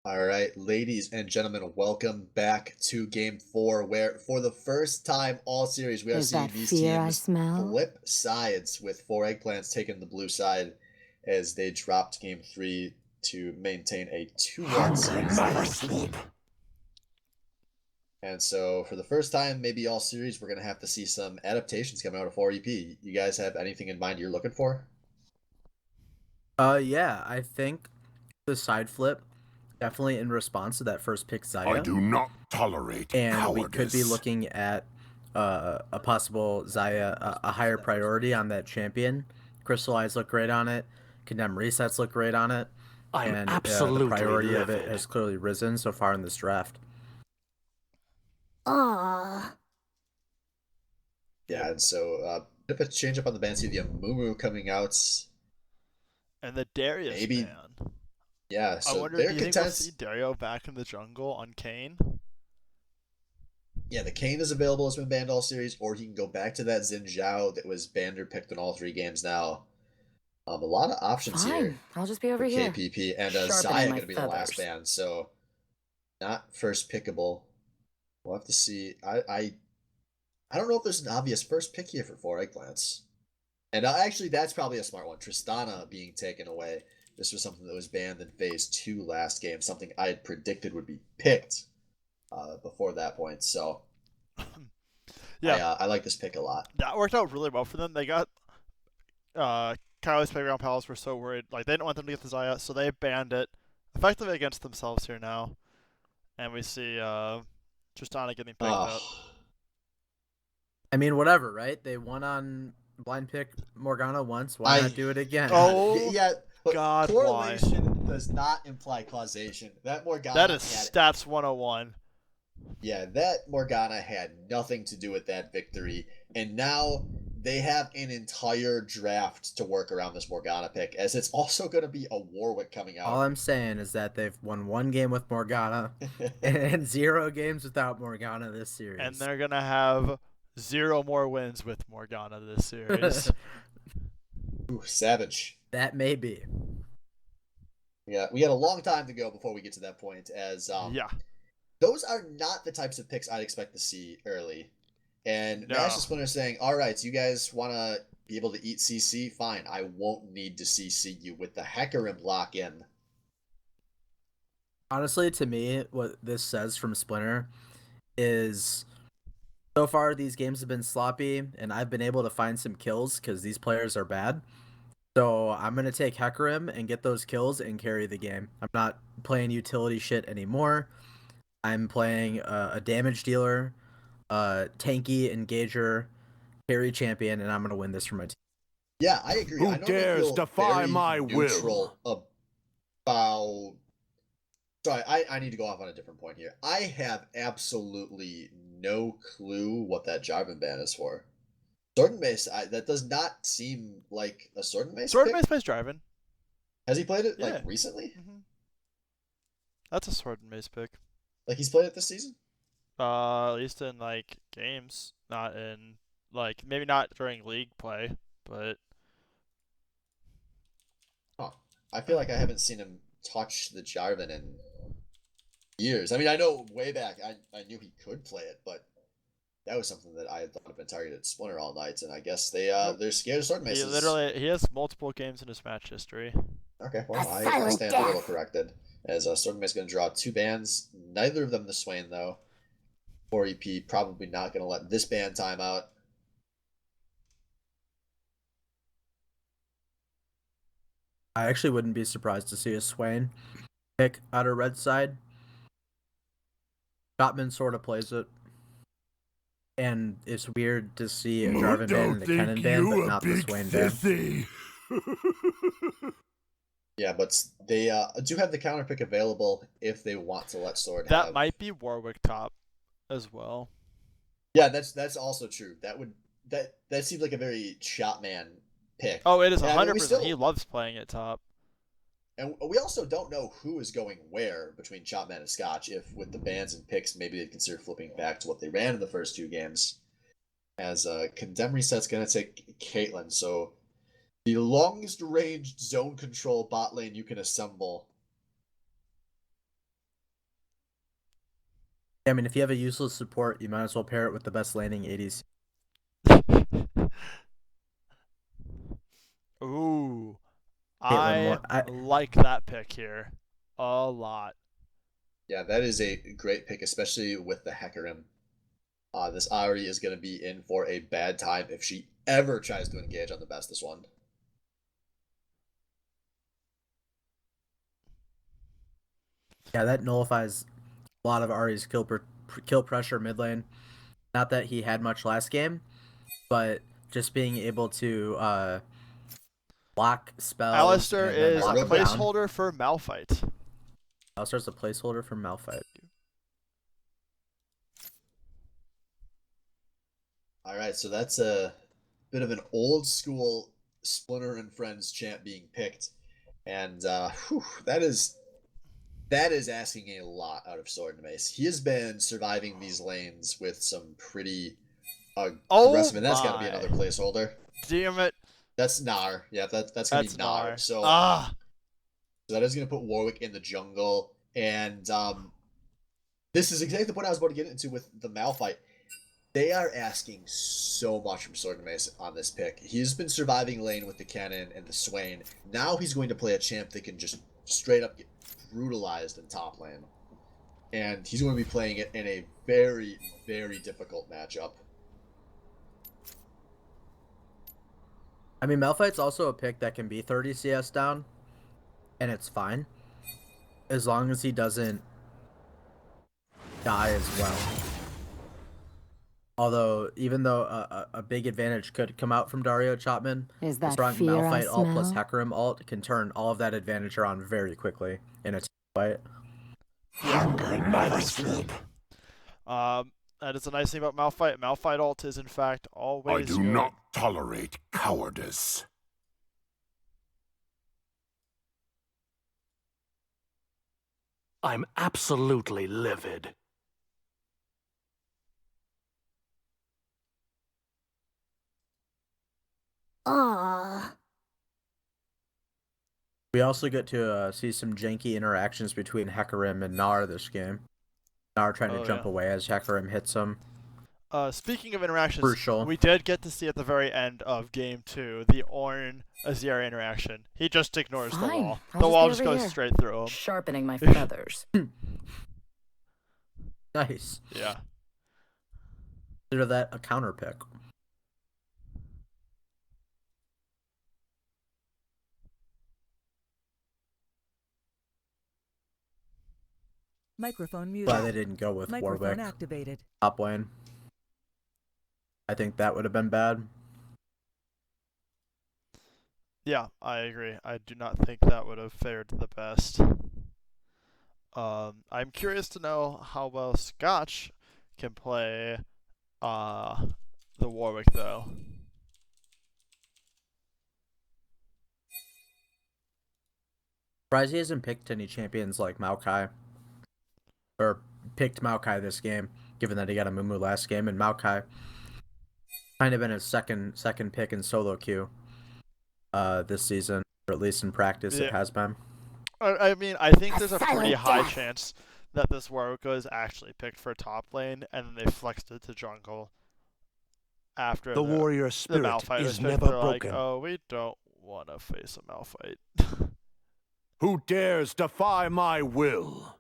All right, ladies and gentlemen, welcome back to game four, where for the first time all series, we are Is that seeing these fear I teams smell? flip sides with four eggplants taking the blue side as they dropped game three to maintain a 2-1 Hunger never semifinals. sleep. And so for the first time, maybe all series, we're going to have to see some adaptations coming out of 4EP. You guys have anything in mind you're looking for? Yeah, I think the side flip definitely in response to that first pick I Zaya, do not tolerate and we could be cowardice. looking at a possible Zaya a higher priority on that champion. Crystal Eyes look great on it. Condemn resets look great on it, I'm and the absolutely priority of it livid. has clearly risen so far in this draft. Aw. Yeah, and so bit of a change up on the band. See the Amumu coming out. And the Darius Maybe, ban. yeah, I so wonder, they're do you think we'll see contest. Dario back in the jungle on Kane? Yeah, the Kane is available, has been banned all series, or he can go back to that Xin Zhao that was banned or picked in all three games now. A lot of options here Fine, I'll just be over for here. KPP, and Sharpening Zaya my going to be the last feathers. ban, so not first pickable. We'll have to see. I don't know if there's an obvious first pick here for four eggplants. And actually, that's probably a smart one. Tristana being taken away. This was something that was banned in phase 2 last game, something I had predicted would be picked before that point, so Yeah, I like this pick a lot. that worked out really well for them. They got Kylie's Playground Palace were so worried, like they didn't want them to get the Zaya, so they banned it effectively against themselves here now. And we see Tristana getting picked up. I mean, whatever, right? They won on blind pick Morgana once. Why not do it again? Oh, yeah, but God, correlation does not imply causation. That Morgana that is had stats 101. Yeah, that Morgana had nothing to do with that victory, and now they have an entire draft to work around this Morgana pick, as it's also going to be a Warwick coming All out. I'm saying is that they've won one game with Morgana and 0 games without Morgana this series. And they're going to have 0 more wins with Morgana this series. Ooh, savage. That may be. Yeah, we had a long time to go before we get to that point, as Yeah. those are not the types of picks I'd expect to see early. And No. Master Splinter saying, all right, so you guys want to be able to eat CC? Fine, I won't need to CC you with the Hecarim lock in. Honestly, to me, what this says from Splinter is so far these games have been sloppy, and I've been able to find some kills because these players are bad. So I'm going to take Hecarim and get those kills and carry the game. I'm not playing utility shit anymore. I'm playing a damage dealer, tanky engager, carry champion, and I'm going to win this for my team. Yeah, I agree. I Who normally dares feel defy very my neutral will? about. Sorry, I need to go off on a different point here. I have absolutely no clue what that Jarvan ban is for. Sword and Mace, that does not seem like a Sword and Mace Sword pick. and Mace plays driving. Has he played it, like, Yeah. recently? That's a Sword and Mace pick. Like, he's played it this season? At least in like games, not in like maybe not during league play, but Huh. I feel like I haven't seen him touch the Jarvan in years. I mean, I know way back I knew he could play it, but that was something that I had thought had been targeted at Splinter all night, and I guess they're scared of Sword he Maces. literally has multiple games in his match history. Okay, well, A I silent stand a little death. corrected. As Sword Mace going to draw two bans, neither of them the Swain, though. 4EP probably not going to let this ban time out. I actually wouldn't be surprised to see a Swain pick out of red side. Gottman sort of plays it. And it's weird to see a Jarvan ban and a Kennen ban, but not the Swain ban. Yeah, but they do have the counter pick available if they want to let Sword That have. might be Warwick top as well. Yeah, that's also true. That seems like a very Shotman pick. Oh, it is And I mean, 100%. He loves playing it top. And we also don't know who is going where between Chopman and Scotch. If with the bans and picks, maybe they'd consider flipping back to what they ran in the first two games. As Condemn Reset's going to take Caitlyn. So the longest ranged zone control bot lane you can assemble. I mean, if you have a useless support, you might as well pair it with the best laning ADC. Ooh, Caitlyn I more. like that pick here a lot. Yeah, that is a great pick, especially with the Hecarim. This Ari is going to be in for a bad time if she ever tries to engage on the bestest one. Yeah, that nullifies a lot of Ari's kill pressure mid lane. Not that he had much last game, but just being able to block spells Alistair and then is a lock them down. placeholder for Malphite. Alistair's a placeholder for Malphite. All right, so that's a bit of an old school Splinter and Friends champ being picked, and that is asking a lot out of Sword and Mace. He has been surviving these lanes with some pretty Oh aggressive, and that's got to be my. another placeholder. Damn it. That's Gnar. Yeah, that's gonna be That's Gnar. Gnar. So Ah. that is gonna put Warwick in the jungle, and this is exactly the point I was about to get into with the Malphite. They are asking so much from Sword and Mace on this pick. He's been surviving lane with the cannon and the Swain. Now he's going to play a champ that can just straight up get brutalized in top lane. And he's going to be playing it in a very, very difficult matchup. I mean, Malphite's also a pick that can be 30 CS down, and it's fine. As long as he doesn't die as well. Although, even though a big advantage could come out from Dario Chapman, Is the that strong fear I Malphite ult plus smell? Hecarim ult can turn all of that advantage around very quickly in a team fight. Hunger never sleep. That is a nice thing about Malphite. Malphite ult is in fact always I do good. not tolerate cowardice. I'm absolutely livid. Ah. We also get to see some janky interactions between Hecarim and Gnar this game. Gnar trying to jump away as Hecarim hits him. Speaking of interactions, Crucial. we did get to see at the very end of Game 2 the Ornn Azir interaction. He just ignores the Fine, wall. I'll The just wall be just over goes here. straight through him. Sharpening my feathers. Nice. Yeah. Consider that a counter pick. Microphone muted. Glad they didn't go with Microphone Warwick activated. top lane. I think that would have been bad. Yeah, I agree. I do not think that would have fared the best. I'm curious to know how well Scotch can play the Warwick though. Surprised he hasn't picked any champions like Maokai. Or picked Maokai this game, given that he got a Mumu last game, and Maokai kind of been his second pick in solo queue this season, or at least in practice it has been. I mean, I think A there's a pretty silent high death. chance that this Warwick is actually picked for top lane, and then they flexed it to jungle after The warrior the spirit Malphite was is picked. never They're like, broken. oh, we don't want to face a Malphite. Who dares defy my will?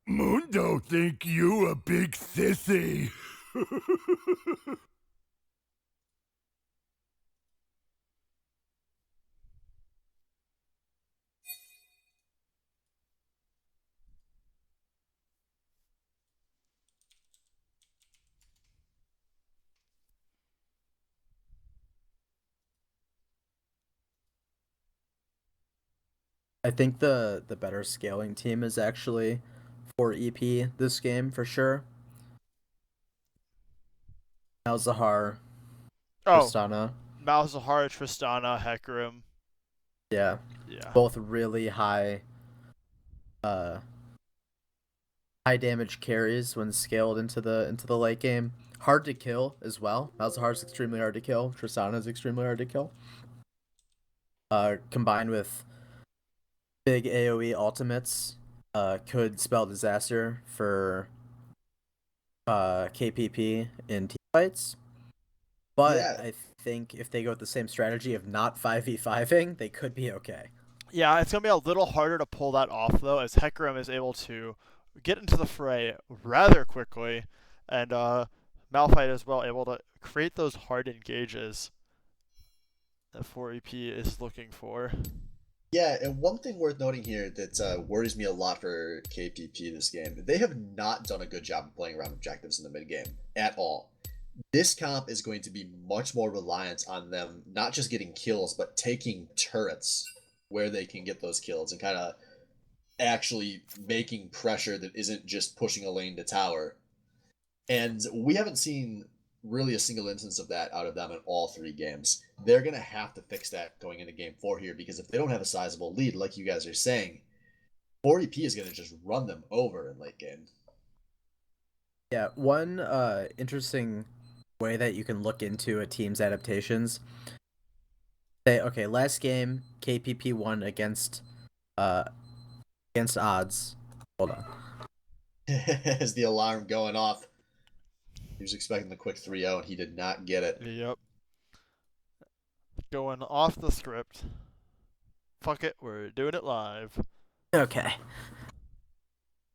Mundo think you a big sissy. I think the better scaling team is actually for EP this game for sure. Malzahar, Oh, Tristana. Malzahar, Tristana, Hecarim. Yeah. Yeah. Both really high high damage carries when scaled into the late game. Hard to kill as well. Malzahar's extremely hard to kill. Tristana's extremely hard to kill. Combined with big AoE ultimates could spell disaster for KPP in team fights. But Yeah. I think if they go with the same strategy of not 5v5ing, they could be okay. Yeah, it's going to be a little harder to pull that off, though, as Hecarim is able to get into the fray rather quickly, and Malphite as well able to create those hard engages that 4EP is looking for. Yeah, and one thing worth noting here that worries me a lot for KPP this game, they have not done a good job of playing around objectives in the mid game at all. This comp is going to be much more reliant on them not just getting kills, but taking turrets where they can get those kills and kind of actually making pressure that isn't just pushing a lane to tower. And we haven't seen really a single instance of that out of them in all 3 games. They're going to have to fix that going into game 4 here, because if they don't have a sizable lead, like you guys are saying, 4EP is going to just run them over in late game. Yeah, one interesting way that you can look into a team's adaptations. Say, okay, last game KPP won against odds. Hold on. As the alarm going off, he was expecting the quick 3-0 and he did not get it. Yep. Going off the script. Fuck it, we're doing it live. Okay.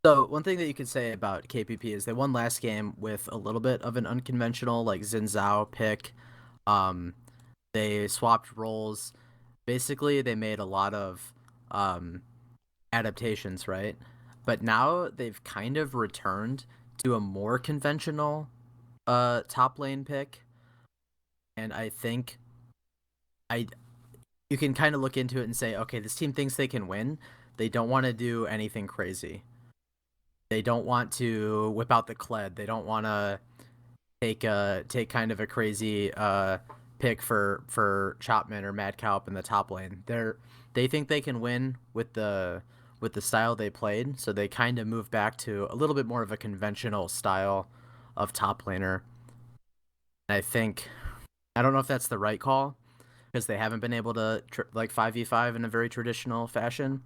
So one thing that you could say about KPP is they won last game with a little bit of an unconventional like Xin Zhao pick. They swapped roles. Basically, they made a lot of adaptations, right? But now they've kind of returned to a more conventional top lane pick. And I think you can kind of look into it and say, okay, this team thinks they can win. They don't want to do anything crazy. They don't want to whip out the Kled. They don't want to take kind of a crazy pick for Chopman or Mad Cow up in the top lane. They think they can win with the style they played, so they kind of move back to a little bit more of a conventional style of top laner. And I don't know if that's the right call, because they haven't been able to like 5v5 in a very traditional fashion.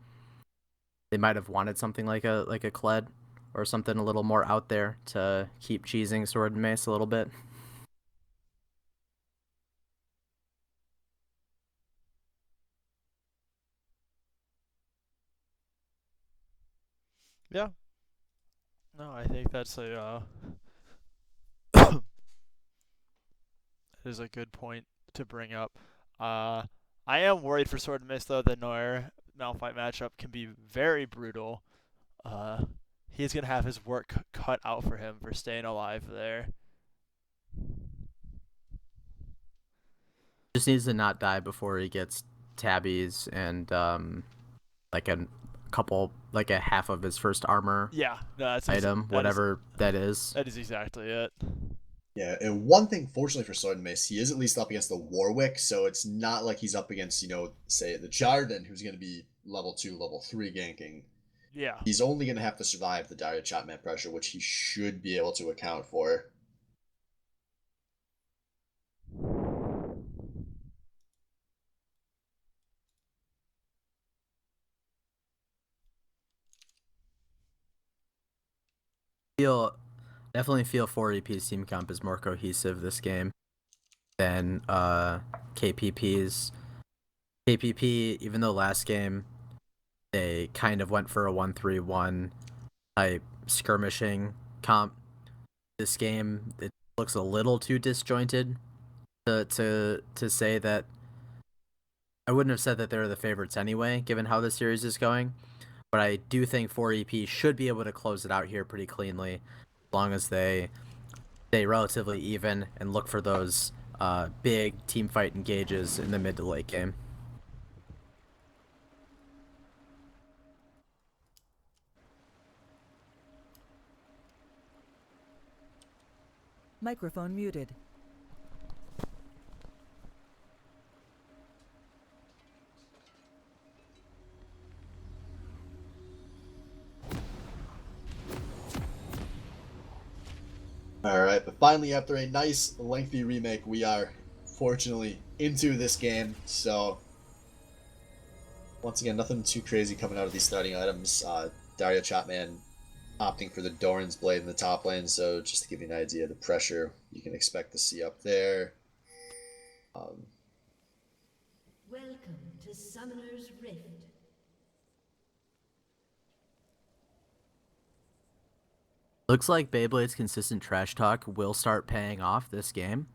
They might have wanted something like a Kled or something a little more out there to keep cheesing Sword and Mace a little bit. Yeah. No, I think that's is a good point to bring up. I am worried for Sword and Mist, though. The Noir Malphite matchup can be very brutal. He's going to have his work cut out for him for staying alive there. Just needs to not die before he gets tabbies and like a couple, like a half of his first armor Yeah, no, that's item, whatever that is. That is exactly it. Yeah, and one thing, fortunately for Sword and Mace, he is at least up against the Warwick, so it's not like he's up against, say, the Jarvan, who's going to be level 2, level 3 ganking. Yeah. He's only going to have to survive the dire Chopman pressure, which he should be able to account for. Definitely feel 4EP's team comp is more cohesive this game than KPP's. KPP, even though last game they kind of went for a 1-3-1 type skirmishing comp, this game it looks a little too disjointed to say that. I wouldn't have said that they're the favorites anyway, given how the series is going. But I do think 4EP should be able to close it out here pretty cleanly, as long as they stay relatively even and look for those big team fight engages in the mid to late game. Microphone muted. Alright, but finally, after a nice, lengthy remake, we are fortunately into this game, so Once again, nothing too crazy coming out of these starting items. Dario Chapman opting for the Doran's Blade in the top lane, so just to give you an idea of the pressure you can expect to see up there. Welcome to Summoner's Rift. Looks like Beyblade's consistent trash talk will start paying off this game.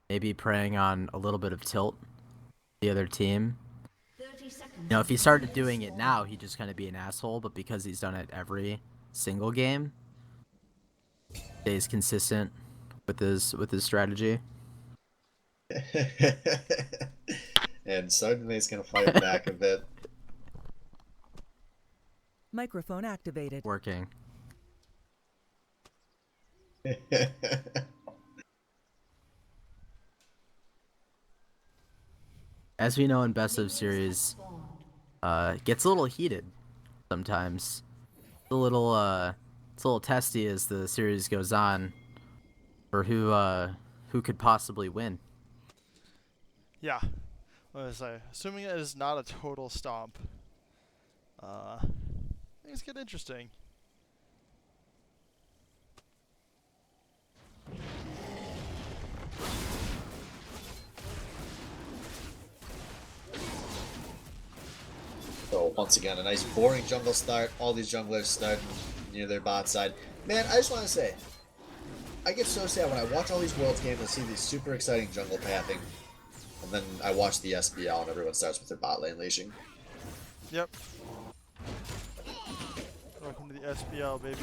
Maybe preying on a little bit of tilt the other team. 30 seconds. You know, if he started doing it now, he'd just kind of be an asshole, but because he's done it every single game, stays consistent with his strategy. And Sardina's gonna fight back a bit. Microphone activated. Working. As we know in best of series, gets a little heated sometimes. It's a little testy as the series goes on for who could possibly win. Yeah. What was I? Assuming it is not a total stomp. Things get interesting. So once again, a nice boring jungle start. All these junglers start near their bot side. Man, I just want to say, I get so sad when I watch all these Worlds games and see these super exciting jungle pathing, and then I watch the SBL and everyone starts with their bot lane leashing. Yep. Welcome to the SBL, baby.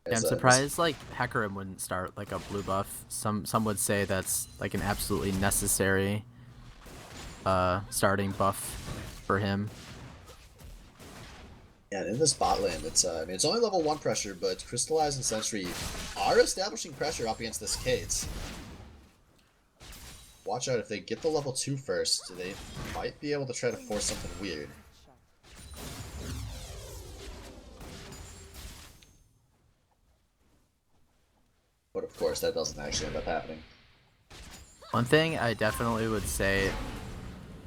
Yeah, I'm surprised like Hecarim wouldn't start like a blue buff. Some would say that's like an absolutely necessary starting buff for him. Yeah, in this bot lane, it's I mean it's only level 1 pressure, but Crystallize and Sentry are establishing pressure up against this Kate. Watch out, if they get the level 2 first, they might be able to try to force something weird. But of course, that doesn't actually end up happening. One thing I definitely would say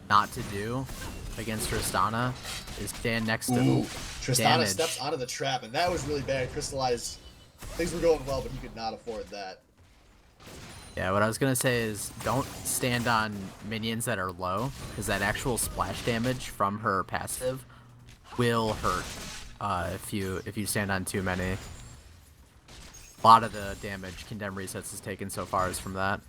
not to do against Tristana is stand next to Tristana damage. steps onto the trap, and that was really bad. Crystallize, things were going well, but he could not afford that. Yeah, what I was gonna say is don't stand on minions that are low, because that actual splash damage from her passive will hurt if you stand on too many. A lot of the damage Condemn Resets has taken so far is from that.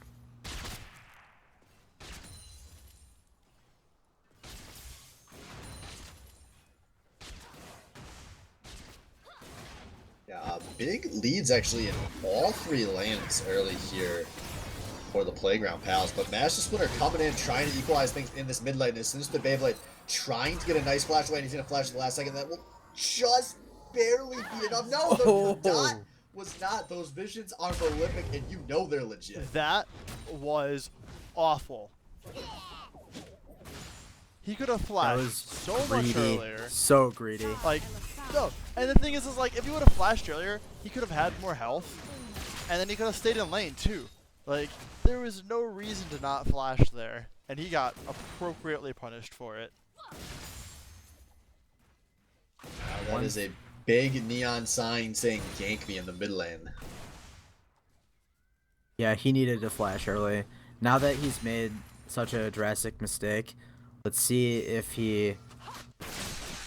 Yeah, big leads actually in all 3 lanes early here for the Playground Pals, but Master Splinter coming in, trying to equalize things in this mid lane, and as soon as the Beyblade trying to get a nice flash away, and he's going to flash at the last second, that will just barely be enough. No, the dot was not. Those visions are prolific, and you know they're legit. That was awful. He could have That flashed was so much greedy. earlier. So greedy. Like, no. And the thing is like, if he would have flashed earlier, he could have had more health, and then he could have stayed in lane too. Like, there was no reason to not flash there, and he got appropriately punished for it. That is a big neon sign saying gank me in the mid lane. Yeah, he needed to flash early. Now that he's made such a drastic mistake, let's see if he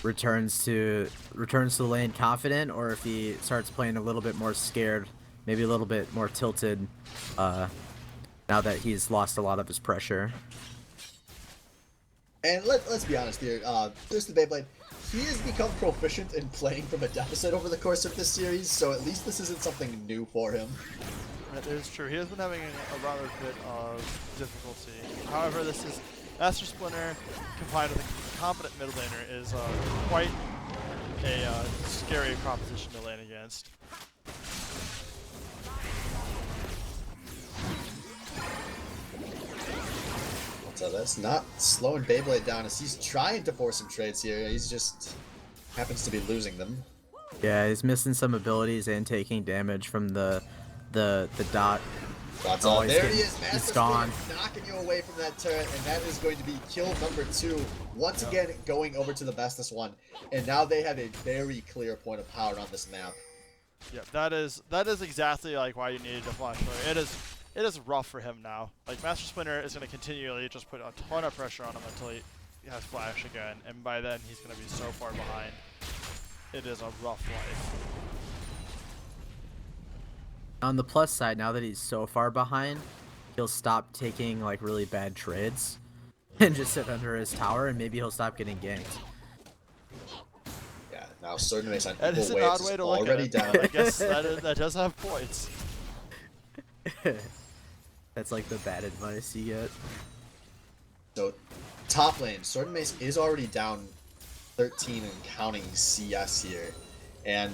returns to the lane confident, or if he starts playing a little bit more scared, maybe a little bit more tilted, now that he's lost a lot of his pressure. And let's be honest here, there's the Beyblade. He has become proficient in playing from a deficit over the course of this series, so at least this isn't something new for him. That is true. He has been having a rather bit of difficulty. However, this is Master Splinter combined with a competent mid laner is quite a scary proposition to lane against. So that's not slowing Beyblade down as he's trying to force some trades here. He's just happens to be losing them. Yeah, he's missing some abilities and taking damage from the dot But Oh, there he he's is, Master he's gone. Splinter knocking you away from that turret, and that is going to be kill number 2. Once again, going over to the bestest one, and now they have a very clear point of power on this map. Yep, that is exactly like why you needed a flash player. It is rough for him now. Like Master Splinter is going to continually just put a ton of pressure on him until he has flash again, and by then he's going to be so far behind. It is a rough life. On the plus side, now that he's so far behind, he'll stop taking like really bad trades and just sit under his tower, and maybe he'll stop getting ganked. Yeah, now Sword Mace on That is equal an waves odd way is to look already at it. down. I guess that does have points. That's like the bad advice you get. So, top lane, Sword and Mace is already down 13 and counting CS here. And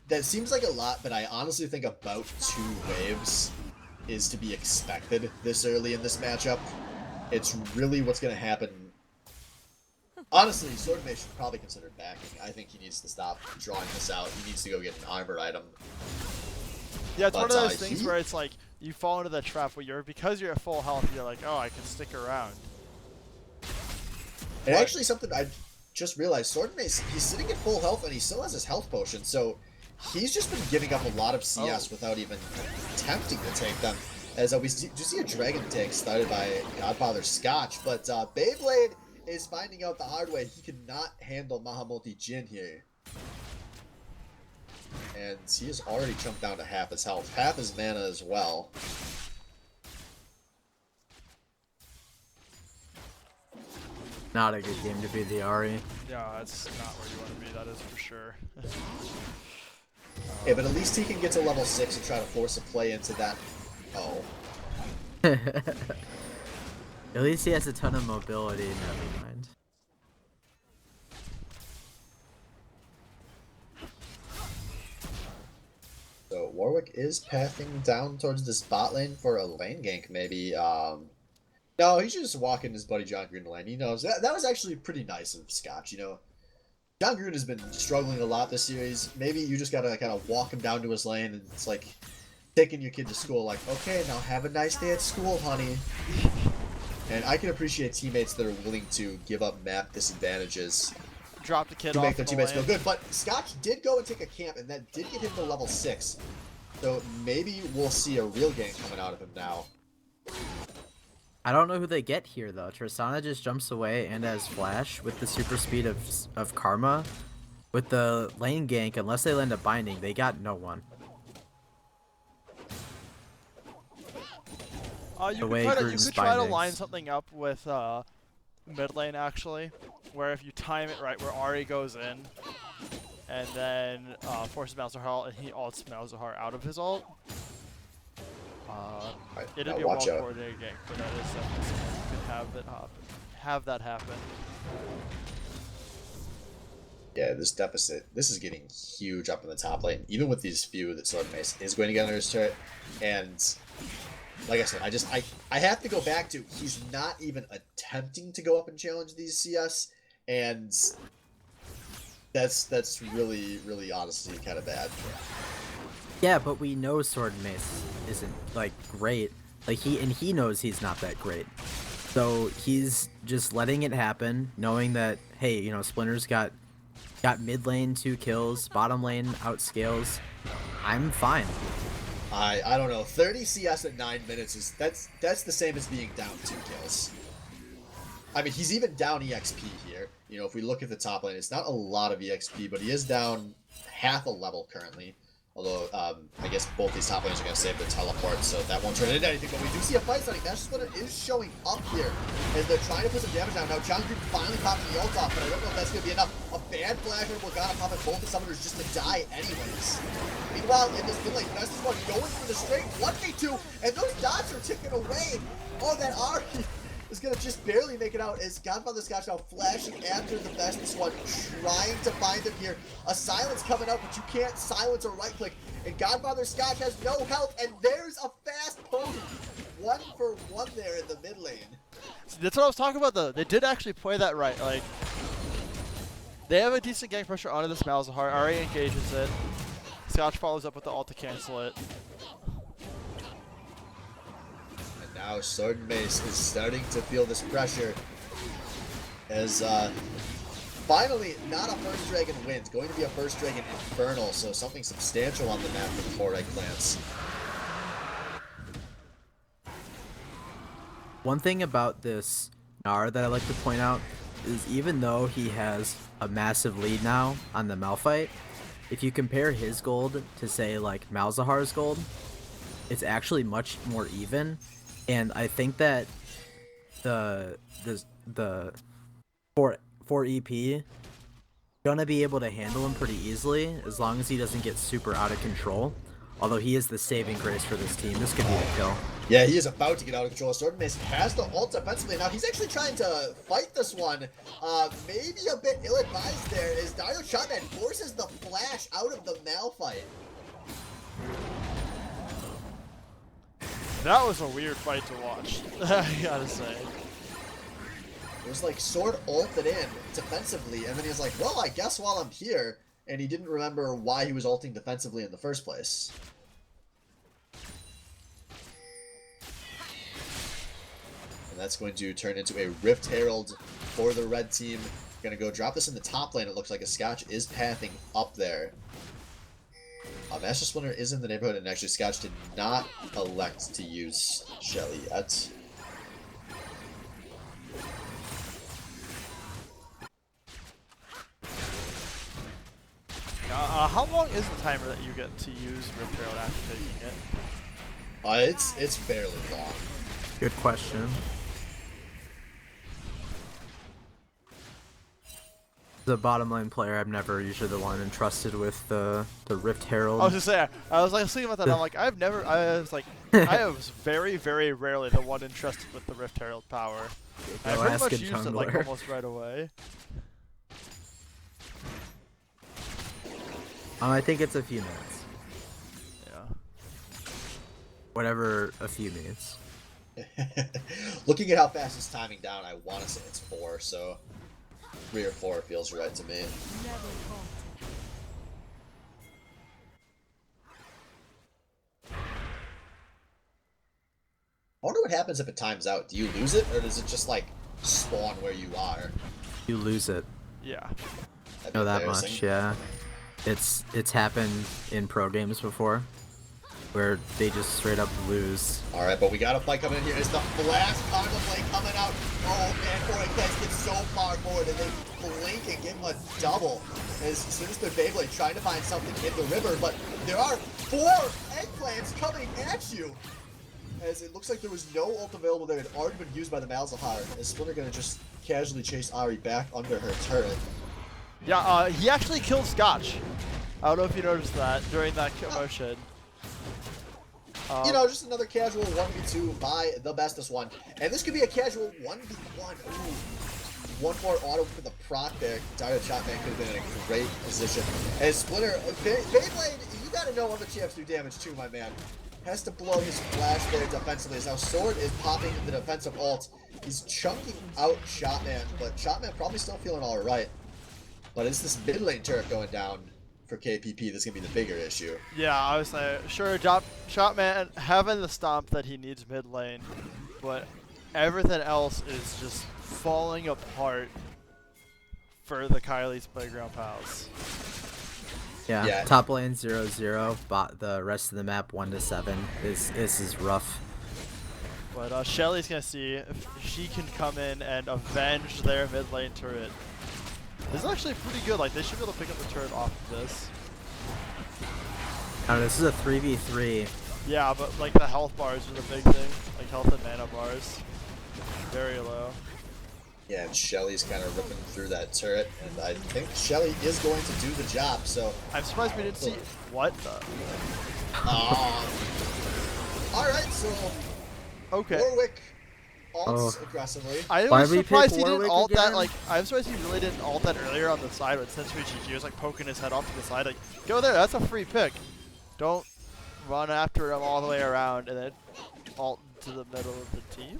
that seems like a lot, but I honestly think about 2 waves is to be expected this early in this matchup. It's really what's going to happen. Honestly, Sword and Mace should probably consider backing. I think he needs to stop drawing this out. He needs to go get an armor item. Yeah, it's But, one of those things where it's like you fall into the trap where because you're at full health, you're like, oh, I can stick around. And actually, something I just realized, Sword and Mace, he's sitting at full health and he still has his health potion, so he's just been giving up a lot of CS without even attempting to take them. As we see a dragon take started by Godfather Scotch, but Beyblade is finding out the hard way he cannot handle Mahamoti Jin here. And he has already jumped down to half his health, half his mana as well. Not a good game to be the Ari. Yeah, that's not where you want to be, that is for sure. Yeah, but at least he can get to level 6 and try to force a play into that. Oh. At least he has a ton of mobility, never mind. So Warwick is pathing down towards this bot lane for a lane gank, maybe. No, he's just walking his buddy John Green lane. He knows that was actually pretty nice of Scotch. You know, John Green has been struggling a lot this series. Maybe you just gotta kind of walk him down to his lane, and it's like taking your kid to school. Like, okay, now have a nice day at school, honey. And I can appreciate teammates that are willing to give up map disadvantages Drop the kid to off make their in the teammates feel lane. good. But Scotch did go and take a camp, and that did get him to level 6. So maybe we'll see a real game coming out of him now. I don't know who they get here though. Tristana just jumps away and has flash with the super speed of Karma. With the lane gank, unless they land a binding, they got no one. You way could Gruden's try to bindings. line something up with mid lane actually, where if you time it right, where Ari goes in, and then forces Malzahar and he ults Malzahar out of his ult. It'd be a watch out. well-coordinated gank, but that is definitely something you could have that happen. Yeah, this deficit, this is getting huge up in the top lane. Even with these few that Sword Mace is going to get under his turret. And like I said, I have to go back to, he's not even attempting to go up and challenge these CS. And that's really, really honestly kind of bad. Yeah, but we know Sword and Mace isn't like great. Like he knows he's not that great. So he's just letting it happen, knowing that hey, you know, Splinter's got mid lane 2 kills, bottom lane outscales. I'm fine. I don't know. 30 CS at 9 minutes is that's the same as being down 2 kills. I mean, he's even down EXP here. You know, if we look at the top lane, it's not a lot of EXP, but he is down half a level currently. Although, I guess both these top lanes are going to save their teleport, so that won't turn into anything. But we do see a fight starting. Master Splinter is showing up here as they're trying to put some damage down. Now, John Green finally popping the ult off, but I don't know if that's going to be enough. A bad flash and Morgana popping both the summoners just to die anyways. Meanwhile, in this mid lane, Master Splinter going for the straight 1v2, and those dots are ticking away. Oh, that Ari is going to just barely make it out as Godfather Scotch now flashing after the bestest one, trying to find him here. A silence coming up, but you can't silence a right click. And Godfather Scotch has no health, and there's a fast poke. 1 for 1 there in the mid lane. That's what I was talking about though. They did actually play that right. Like, they have a decent gank pressure onto this Malzahar. Ari engages it. Scotch follows up with the ult to cancel it. now Sword and Mace is starting to feel this pressure as finally not a first dragon wins, going to be a first dragon infernal, so something substantial on the map for the 4 egg clans. One thing about this Gnar that I like to point out is even though he has a massive lead now on the Malphite, if you compare his gold to say like Malzahar's gold, it's actually much more even, and I think that the 4 EP gonna be able to handle him pretty easily as long as he doesn't get super out of control. Although he is the saving grace for this team. This could be a kill. Yeah, he is about to get out of control. Sword and Mace has the ult defensively. Now he's actually trying to fight this one. Maybe a bit ill-advised there as Dario Chapman forces the flash out of the Malphite. That was a weird fight to watch, I gotta say. It was like Sword ulted in defensively, and then he was like, well, I guess while I'm here, and he didn't remember why he was ulting defensively in the first place. And that's going to turn into a Rift Herald for the red team. Gonna go drop this in the top lane. It looks like a Scotch is pathing up there. Master Splinter is in the neighborhood, and actually Scotch did not elect to use Shelly yet. How long is the timer that you get to use Rift Herald after taking it? It's fairly long. Good question. The bottom lane player, I'm never usually the one entrusted with the Rift Herald. I was just saying, I was like thinking about that. I'm like, I was very, very rarely the one entrusted with the Rift Herald power. I pretty much used it like almost right away. I think it's a few minutes. Yeah. Whatever a few minutes. Looking at how fast it's timing down, I want to say it's 4, so 3 or 4 feels right to me. I wonder what happens if it times out. Do you lose it, or does it just like spawn where you are? You lose it. Yeah. Know that much, yeah. It's happened in pro games before, where they just straight up lose. All right, but we got a fight coming in here. Is the blast contemplate coming out? Oh man, Four Eggplants get so far forward, and they blink and give him a double. As soon as they're Beyblade trying to find something in the river, but there are 4 Eggplants coming at you. As it looks like there was no ult available there. It had already been used by the Malzahar. Is Splinter gonna just casually chase Ari back under her turret? Yeah, he actually killed Scotch. I don't know if you noticed that during that commotion. You know, just another casual 1v2 by the bestest one. And this could be a casual 1v1. Ooh. One more auto for the proc there. Dario Chapman could have been in a great position. And Splinter, Beyblade, you gotta know when the champs do damage too, my man. Has to blow his flash there defensively. As now Sword is popping the defensive ult. He's chunking out Shotman, but Shotman probably still feeling alright. But it's this mid lane turret going down for KPP that's going to be the bigger issue. Yeah, I was like, sure, Shotman having the stomp that he needs mid lane, but everything else is just falling apart for the Kylie's Playground pals. Yeah, top lane 0-0, the rest of the map 1-7. This is rough. But Shelly's going to see if she can come in and avenge their mid lane turret. This is actually pretty good. Like, they should be able to pick up the turret off of this. Now, this is a 3v3. Yeah, but like the health bars are the big thing. Like health and mana bars. Very low. Yeah, and Shelly's kind of ripping through that turret, and I think Shelly is going to do the job, so... I'm surprised we didn't see... What the... Alright, so... Okay. Warwick ults aggressively. I Why was we surprised pick he didn't Warwick ult that, again? like... I'm surprised he really didn't ult that earlier on the side, but since he was like poking his head off to the side, like, go there, that's a free pick. Don't run after him all the way around and then ult to the middle of the team.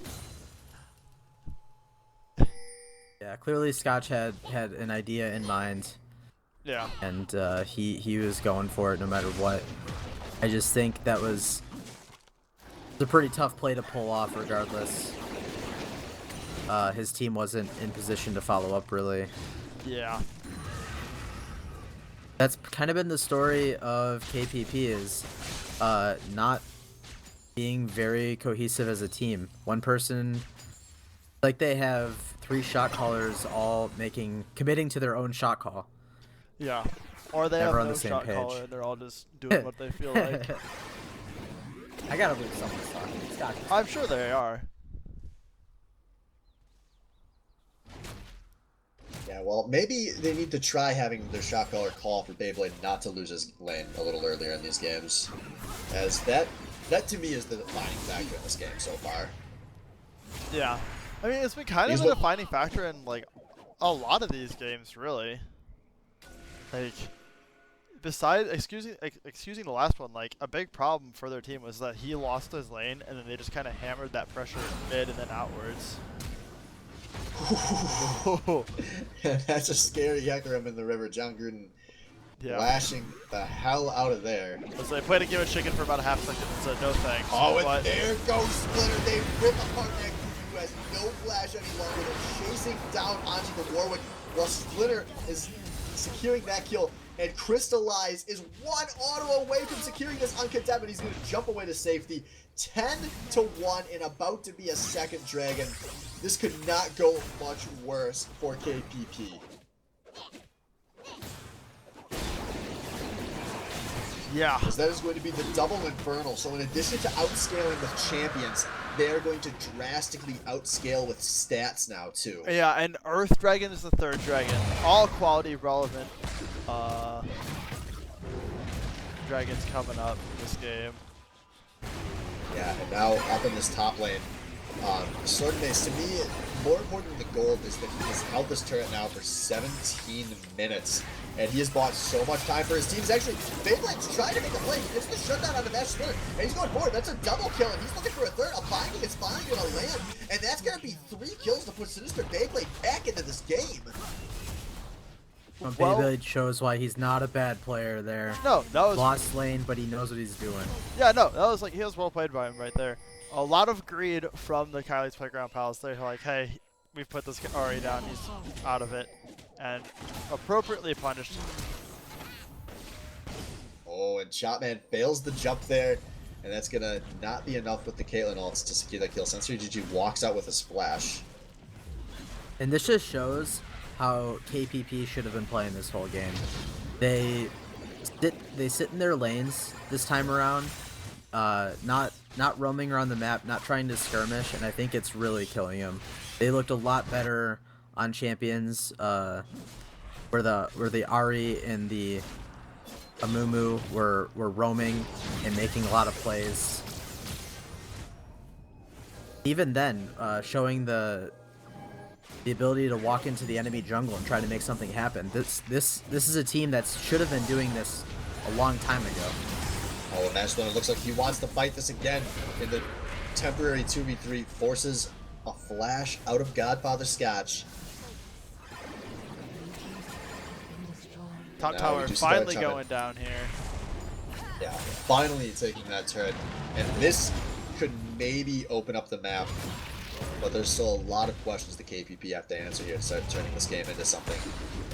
Yeah, clearly Scotch had an idea in mind. Yeah. And he was going for it no matter what. I just think that was It's a pretty tough play to pull off regardless. His team wasn't in position to follow up really. Yeah. That's kind of been the story of KPP is not being very cohesive as a team. One person, like they have 3 shot callers all committing to their own shot call. Yeah. Or they Never have on no the same shot page. caller and they're all just doing what they feel like. I gotta believe someone's talking. It's got to. I'm sure they are. Yeah, well, maybe they need to try having their shot caller call for Beyblade not to lose his lane a little earlier in these games, as that to me is the defining factor in this game so far. Yeah. I mean, it's been kind of a defining factor in, like, a lot of these games, really. Like, besides, excusing the last one, like, a big problem for their team was that he lost his lane, and then they just kind of hammered that pressure mid and then outwards. That's a scary Hecarim in the river. John Gruden Yeah. lashing the hell out of there. So they played a game of chicken for about a half second and said no thanks. Oh, and but there goes Splinter. They rip apart that Cuckoo who has no flash any longer. They're chasing down onto the Warwick while Splinter is securing that kill. And Crystallize is 1 auto away from securing this uncondemned, and he's going to jump away to safety. 10-1 and about to be a second dragon. This could not go much worse for KPP. yeah. Because that is going to be the double infernal. So in addition to outscaling with champions, they are going to drastically outscale with stats now too. Yeah, and Earth Dragon is the 3rd dragon. All quality relevant dragons coming up in this game. Yeah, and now up in this top lane, Sword Mace, to me, more important than the gold is that he has held this turret now for 17 minutes. And he has bought so much time for his teams. Actually, Beyblade's trying to make a play. He gets the shutdown on the match Splinter, and he's going forward. That's a double kill, and he's looking for a third. A binding is finally going to land, and that's going to be 3 kills to put Sinister Beyblade back into this game. Well, Well- Beyblade shows why he's not a bad player there. No, that was Lost lane, but he knows what he's doing. yeah, no, that was like he was well played by him right there. A lot of greed from the Kylie's Playground Palace. They're like, hey, we've put this Ari down. He's out of it, and appropriately punished. Oh, and Shotman fails the jump there, and that's going to not be enough with the Caitlyn ults to secure that kill. Sensory GG walks out with a splash. And this just shows how KPP should have been playing this whole game. They sit in their lanes this time around, not roaming around the map, not trying to skirmish, and I think it's really killing them. They looked a lot better on champions, where the Ari and the Amumu were roaming and making a lot of plays. Even then, showing the ability to walk into the enemy jungle and try to make something happen. This is a team that should have been doing this a long time ago. Oh, and Matchstone, it looks like he wants to fight this again in the temporary 2v3. Forces a flash out of Godfather Scotch. Top Now tower we do start finally coming. going down here. Yeah, finally taking that turret. And this could maybe open up the map, but there's still a lot of questions the KPP have to answer here to start turning this game into something.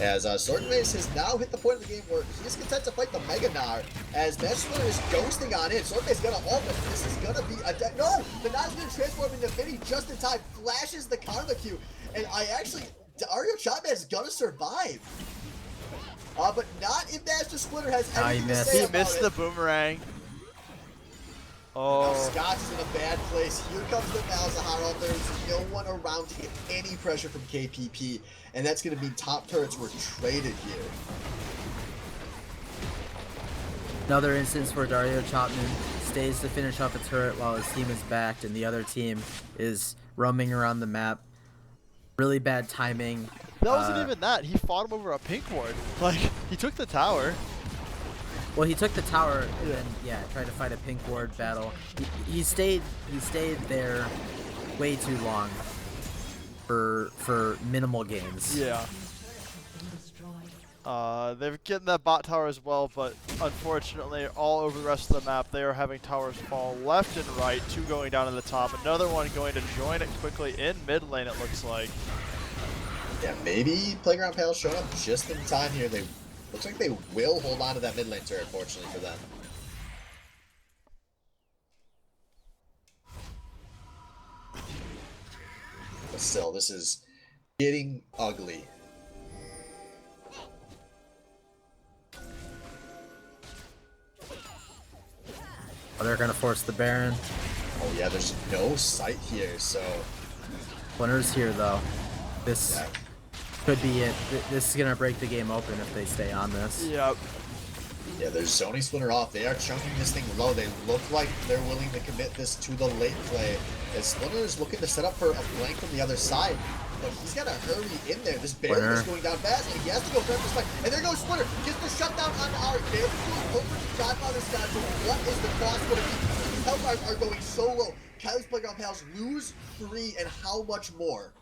As Sword Mace has now hit the point of the game where he's content to fight the Mega Gnar, as Matchstone is ghosting on in. Sword Mace is gonna ult, but this is gonna be a no! The Gnar is gonna transform into Vinny just in time, flashes the Karma Q, and Dario Chatman is gonna survive. But not if Master Splinter has Ah, he anything to missed. say He about missed it. the boomerang. Now Oh, Scotch is in a bad place. Here comes the Malzahar. There's no one around to get any pressure from KPP, and that's going to mean top turrets were traded here. Another instance where Dario Chapman stays to finish off a turret while his team is backed and the other team is roaming around the map. Really bad timing. that wasn't even that. He fought him over a pink ward. Like, he took the tower. Well, he took the tower and then tried to fight a pink ward battle. He stayed there way too long for minimal gains. Yeah. They're getting that bot tower as well, but unfortunately, all over the rest of the map, they are having towers fall left and right, 2 going down to the top, another one going to join it quickly in mid lane, it looks like. Yeah, maybe Playground Pals showing up just in time here. They looks like they will hold on to that mid lane turret, fortunately for them. But still, this is getting ugly. Oh, they're gonna force the Baron. Oh yeah, there's no sight here, so Splinter's here though. This yeah. could be it. This is gonna break the game open if they stay on this. Yep. Yeah, they're zoning Splinter off. They are chunking this thing low. They look like they're willing to commit this to the late play. As Splinter is looking to set up for a flank from the other side. But he's got to hurry in there. This Baron is going down fast, and he has to go for this fight. And there goes Splinter. Gets the shutdown on our Baron goes over to Godfather's Sky. So what is the cost going to be? These health bars are going so low. Kylie's Playground Pals lose 3 and how much more?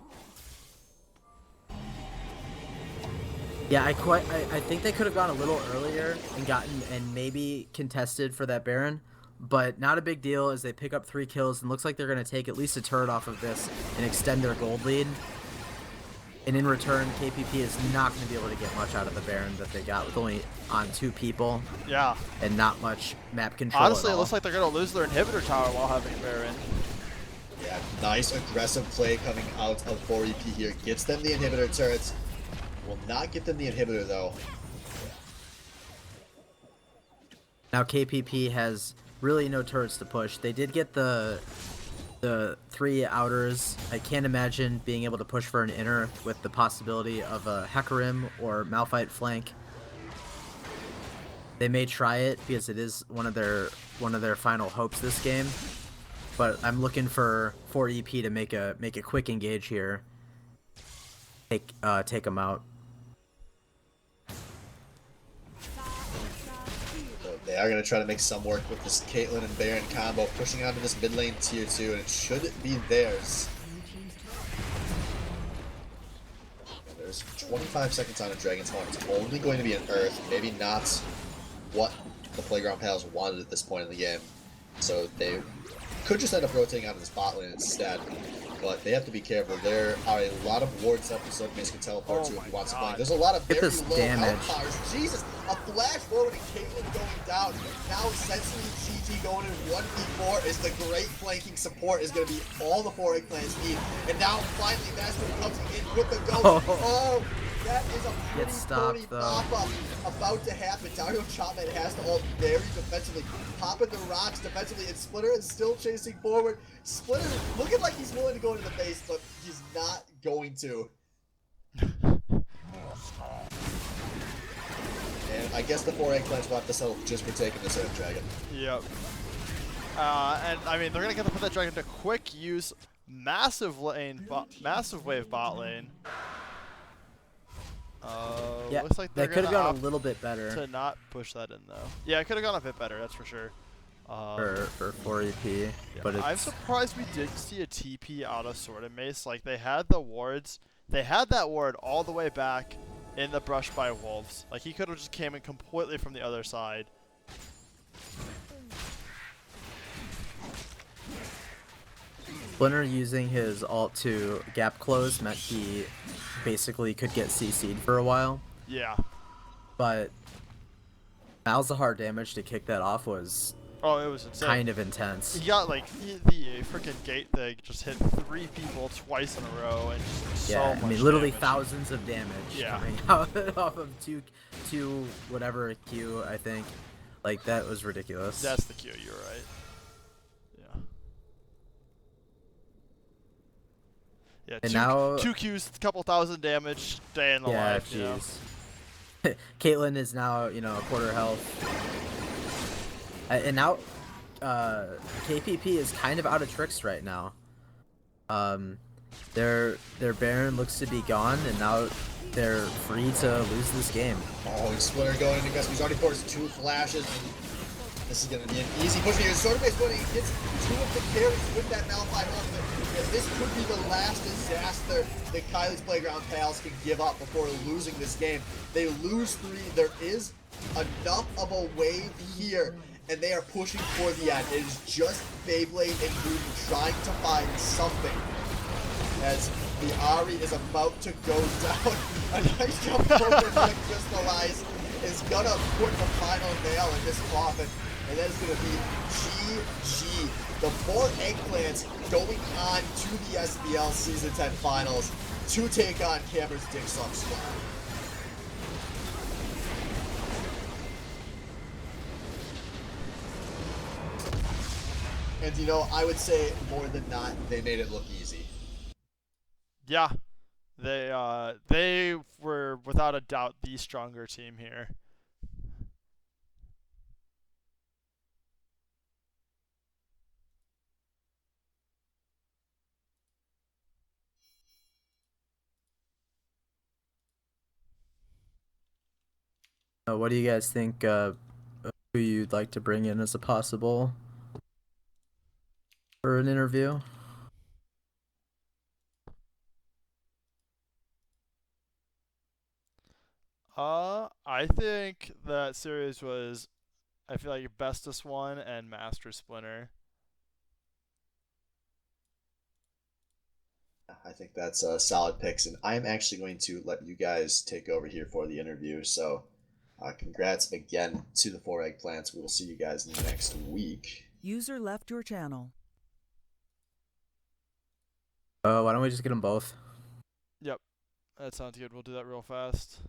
Yeah, I think they could have gone a little earlier and gotten and maybe contested for that Baron, but not a big deal as they pick up 3 kills and looks like they're gonna take at least a turret off of this and extend their gold lead. And in return, KPP is not going to be able to get much out of the Baron that they got with only on 2 people. Yeah. And not much map control. Honestly, at it all. looks like they're going to lose their inhibitor tower while having Baron. Yeah, nice aggressive play coming out of 4EP here. Gets them the inhibitor turrets. Will not get them the inhibitor though. Now KPP has really no turrets to push. They did get the 3 outers. I can't imagine being able to push for an inner with the possibility of a Hecarim or Malphite flank. They may try it because it is one of their final hopes this game. But I'm looking for 4EP to make a quick engage here. Take them out. They are going to try to make some work with this Caitlyn and Baron combo, pushing onto this mid lane tier 2, and it should be theirs. And there's 25 seconds on a Dragon's Horn. It's only going to be an Earth, maybe not what the Playground Pals wanted at this point in the game. So they could just end up rotating onto this bot lane instead. But they have to be careful. There are a lot of wards up so Mace can teleport to if he wants to play. There's a lot of very low health powers. Jesus, a flash forward and Caitlyn going down. Now Sensi GG going in 1v4 is the great flanking support is going to be all the 4A clans need. And now finally Master comes in with the go. Oh, that is a pretty pop-up about to happen. Dario Chapman has to ult very defensively, popping the rocks defensively, and Splinter is still chasing forward. Splinter looking like he's willing to go into the base, but he's not going to. And I guess the 4A clans will have to settle just for taking this Earth Dragon. Yep. And I mean, they're gonna get to put that dragon to quick use massive wave bot lane. Yeah, looks like that could have gone a little bit better to not push that in though. Yeah, it could have gone a bit better, that's for sure. for 4EP, yeah, but it's... I'm surprised we didn't see a TP out of Sword and Mace. Like they had the wards, they had that ward all the way back in the brush by wolves. Like he could have just came in completely from the other side. Splinter using his ult to gap close meant he basically could get CC'd for a while. Yeah. But Malzahar damage to kick that off was it was insane. Kind of intense. He got like the freaking gate thing just hit 3 people twice in a row and just so much I mean literally damage. thousands of damage coming out off of two whatever Q, I think. Like that was ridiculous. That's the Q, you're right. Yeah, and now 2 Qs, couple thousand damage, day in the life. Yeah, Caitlyn is now, you know, a quarter health. And now KPP is kind of out of tricks right now. Their Baron looks to be gone, and now they're free to lose this game. Oh, and Splinter going into Gus. He's already forced 2 flashes. This is going to be an easy push here. Sword Base going, he gets 2 of the carries with that Malphite ultimate. this could be the last disaster that Kylie's Playground Pals can give up before losing this game. They lose 3. There is enough of a wave here, and they are pushing for the end. It is just Beyblade and Gruden trying to find something. As the Ari is about to go down. A nice jump over to Crystallize is gonna put the final nail in this coffin, and that is gonna be GG. The 4 Eggplants going on to the SBL Season 10 Finals to take on Cameron's Dick Suck Squad. And you know, I would say more than not, they made it look easy. Yeah, they were without a doubt the stronger team here. What do you guys think? Who you'd like to bring in as a possible for an interview? I think that series was, I feel like, Bestest One and Master Splinter. I think that's solid picks, and I'm actually going to let you guys take over here for the interview. So, congrats again to the 4 Eggplants. We will see you guys next week. User left your channel. Why don't we just get them both? Yep, that sounds good. We'll do that real fast.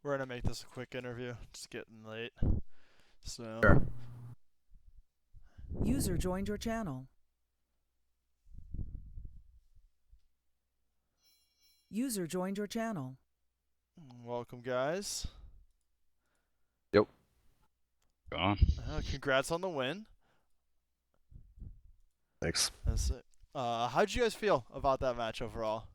We're gonna make this a quick interview. It's getting late. So Sure. User joined your channel. User joined your channel. welcome, guys. Yep. Go on. Congrats on the win. Thanks. That's it. How'd you guys feel about that match overall?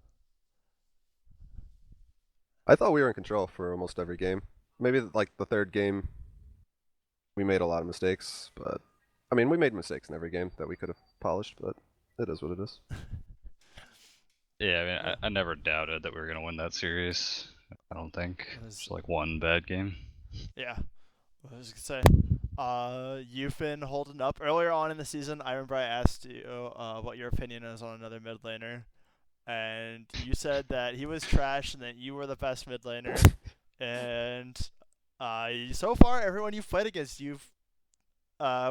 I thought we were in control for almost every game. Maybe like the 3rd game, we made a lot of mistakes, but I mean, we made mistakes in every game that we could have polished, but it is what it is. Yeah, I mean, I never doubted that we were going to win that series. I don't think. It's like one bad game. Yeah. I was gonna say, you've been holding up. Earlier on in the season, I remember I asked you what your opinion is on another mid laner, and you said that he was trash and that you were the best mid laner. And so far, everyone you've played against, you've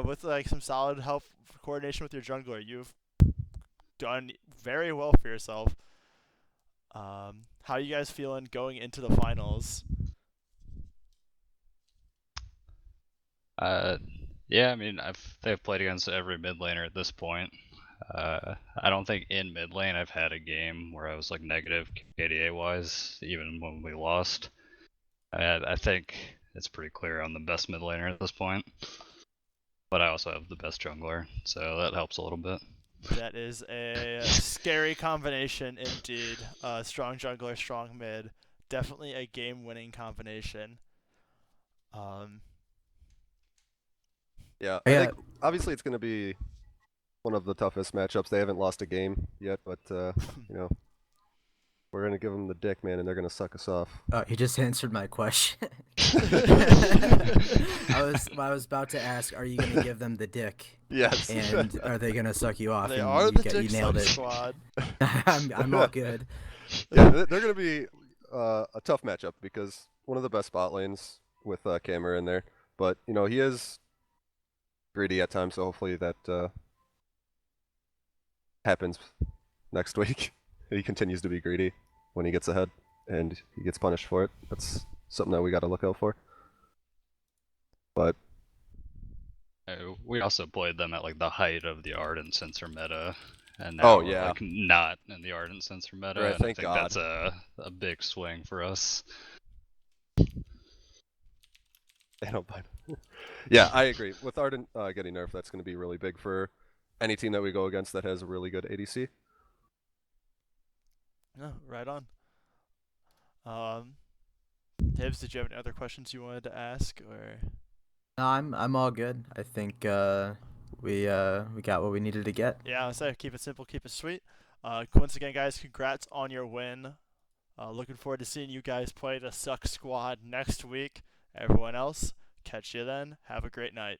with like some solid help coordination with your jungler, you've done very well for yourself. How are you guys feeling going into the finals? Yeah, I mean, they've played against every mid laner at this point. I don't think in mid lane I've had a game where I was like negative KDA wise, even when we lost. I think it's pretty clear I'm the best mid laner at this point. But I also have the best jungler, so that helps a little bit. That is a scary combination indeed. Strong jungler, strong mid. Definitely a game-winning combination. Yeah, I think obviously it's going to be one of the toughest matchups. They haven't lost a game yet, but you know, we're going to give them the dick, man, and they're going to suck us off. You just answered my question. I was about to ask, are you going to give them the dick? Yes. And are they going to suck you off? They and are the dick nailed suck it. squad. I'm all good. Yeah, they're going to be a tough matchup because one of the best spot lanes with Camer in there. But, you know, he is greedy at times, so hopefully that happens next week. He continues to be greedy when he gets ahead, and he gets punished for it. That's something that we got to look out for. But we also played them at like the height of the Ardent Sensor meta, and now we're like not in the Ardent Sensor meta. Right, and thank I think God. that's a big swing for us. They don't bite. Yeah, I agree. With Ardent getting nerfed, that's going to be really big for any team that we go against that has a really good ADC. No, right on. Tibbs, did you have any other questions you wanted to ask, or? No, I'm all good. I think we got what we needed to get. Yeah, I say keep it simple, keep it sweet. Once again, guys, congrats on your win. Looking forward to seeing you guys play the Suck Squad next week. Everyone else, catch you then. Have a great night.